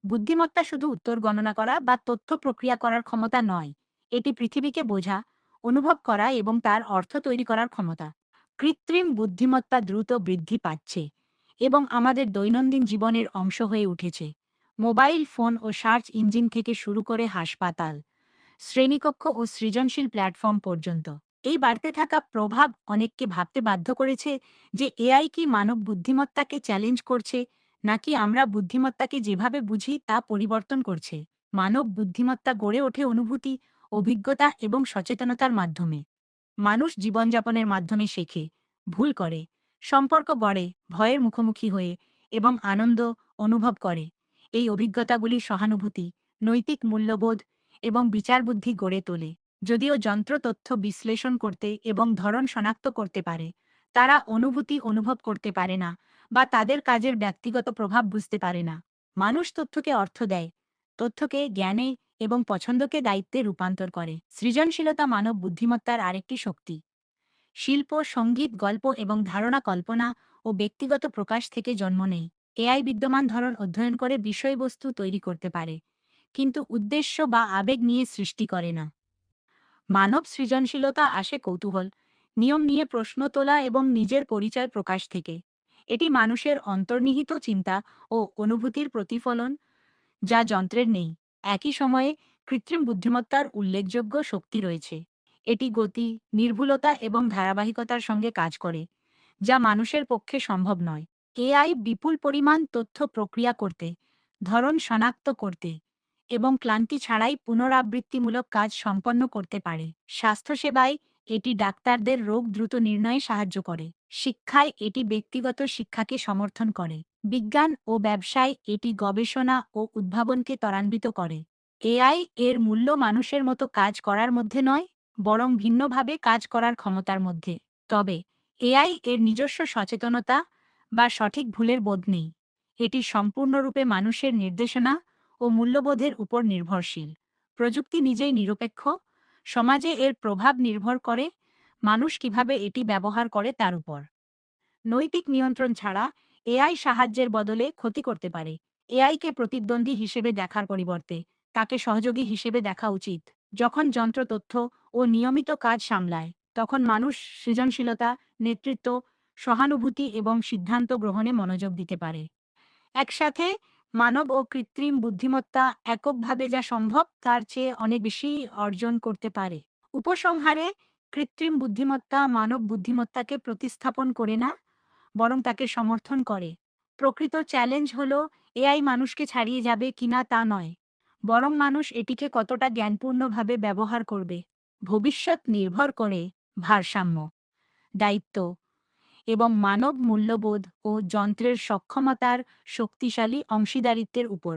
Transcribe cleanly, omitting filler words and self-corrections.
বুদ্ধিমত্তা শুধু উত্তর গণনা করা বা তথ্য প্রক্রিয়া করার ক্ষমতা নয়, এটি পৃথিবীকে বোঝা, অনুভব করা এবং তার অর্থ তৈরি করার ক্ষমতা। কৃত্রিম বুদ্ধিমত্তা দ্রুত বৃদ্ধি পাচ্ছে এবং আমাদের দৈনন্দিন জীবনের অংশ হয়ে উঠেছে। মোবাইল ফোন ও সার্চ ইঞ্জিন থেকে শুরু করে হাসপাতাল, শ্রেণীকক্ষ ও সৃজনশীল প্ল্যাটফর্ম পর্যন্ত এই বাড়তে থাকা প্রভাব অনেককে ভাবতে বাধ্য করেছে যে এআই কি মানব বুদ্ধিমত্তাকে চ্যালেঞ্জ করছে, নাকি আমরা বুদ্ধিমত্তাকে যেভাবে বুঝি তা পরিবর্তন করছে। মানব বুদ্ধিমত্তা গড়ে ওঠে অনুভূতি, অভিজ্ঞতা এবং সচেতনতার মাধ্যমে। মানুষ জীবনযাপনের মাধ্যমে শেখে, ভুল করে, সম্পর্ক গড়ে, ভয়ের মুখোমুখি হয়ে এবং আনন্দ অনুভব করে। এই অভিজ্ঞতাগুলি সহানুভূতি, নৈতিক মূল্যবোধ এবং বিচারবুদ্ধি গড়ে তোলে। যদিও যন্ত্র তথ্য বিশ্লেষণ করতে এবং ধরন শনাক্ত করতে পারে, তারা অনুভূতি অনুভব করতে পারে না বা তাদের কাজের ব্যক্তিগত প্রভাব বুঝতে পারে না। মানুষ তথ্যকে অর্থ দেয়, তথ্যকে জ্ঞানে এবং পছন্দকে দায়িত্বে রূপান্তর করে। সৃজনশীলতা মানব বুদ্ধিমত্তার আরেকটি শক্তি। শিল্প, সঙ্গীত, গল্প এবং ধারণা কল্পনা ও ব্যক্তিগত প্রকাশ থেকে জন্ম নেয়। এআই বিদ্যমান ধরন অধ্যয়ন করে বিষয়বস্তু তৈরি করতে পারে, কিন্তু উদ্দেশ্য বা আবেগ নিয়ে সৃষ্টি করে না। মানব সৃজনশীলতা আসে কৌতূহল, নিয়ম নিয়ে প্রশ্ন তোলা এবং নিজের পরিচয় প্রকাশ থেকে। এটি মানুষের অন্তর্নিহিত চিন্তা ও অনুভূতির প্রতিফলন, যা যন্ত্রের নেই। একই সময়ে কৃত্রিম বুদ্ধিমত্তার উল্লেখযোগ্য শক্তি রয়েছে। এটি গতি, নির্ভুলতা এবং ধারাবাহিকতার সঙ্গে কাজ করে, যা মানুষের পক্ষে সম্ভব নয়। এআই বিপুল পরিমাণ তথ্য প্রক্রিয়া করতে, ধরন শনাক্ত করতে এবং ক্লান্তি ছাড়াই পুনরাবৃত্তিমূলক কাজ সম্পন্ন করতে পারে। স্বাস্থ্যসেবায় এটি ডাক্তারদের রোগ দ্রুত নির্ণয়ে সাহায্য করে। শিক্ষায় এটি ব্যক্তিগত শিক্ষাকে সমর্থন করে। বিজ্ঞান ও ব্যবসায় এটি গবেষণা ও উদ্ভাবনকে ত্বরান্বিত করে। এআই এর মূল্য মানুষের মতো কাজ করার মধ্যে নয়, বরং ভিন্নভাবে কাজ করার ক্ষমতার মধ্যে। তবে এআই এর নিজস্ব সচেতনতা বা সঠিক ভুলের বোধ নেই। এটি সম্পূর্ণরূপে মানুষের নির্দেশনা ও মূল্যবোধের উপর নির্ভরশীল। প্রযুক্তি নিজেই নিরপেক্ষ, সমাজে এর প্রভাব নির্ভর করে মানুষ কিভাবে এটি ব্যবহার করে তার উপর। নৈতিক নিয়ন্ত্রণ ছাড়া এআই সাহায্যের বদলে ক্ষতি করতে পারে। এআইকে প্রতিদ্বন্দ্বী হিসেবে দেখার পরিবর্তে তাকে সহযোগী হিসেবে দেখা উচিত। যখন যন্ত্র তথ্য ও নিয়মিত কাজ সামলায়, তখন মানুষ সৃজনশীলতা, নেতৃত্ব, সহানুভূতি এবং সিদ্ধান্ত গ্রহণে মনোযোগ দিতে পারে। একসাথে মানব ও কৃত্রিম বুদ্ধিমত্তা এককভাবে যা সম্ভব তার চেয়ে অনেক বেশি অর্জন করতে পারে। উপসংহারে, কৃত্রিম বুদ্ধিমত্তা মানব বুদ্ধিমত্তাকে প্রতিস্থাপন করে না, বরং তাকে সমর্থন করে। প্রকৃত চ্যালেঞ্জ হলো এআই মানুষকে ছাড়িয়ে যাবে কিনা তা নয়, বরং মানুষ এটিকে কতটা জ্ঞানপূর্ণভাবে ব্যবহার করবে। ভবিষ্যৎ নির্ভর করে ভারসাম্য, দায়িত্ব এবং মানব মূল্যবোধ ও যন্ত্রের সক্ষমতার শক্তিশালী অংশীদারিত্বের উপর।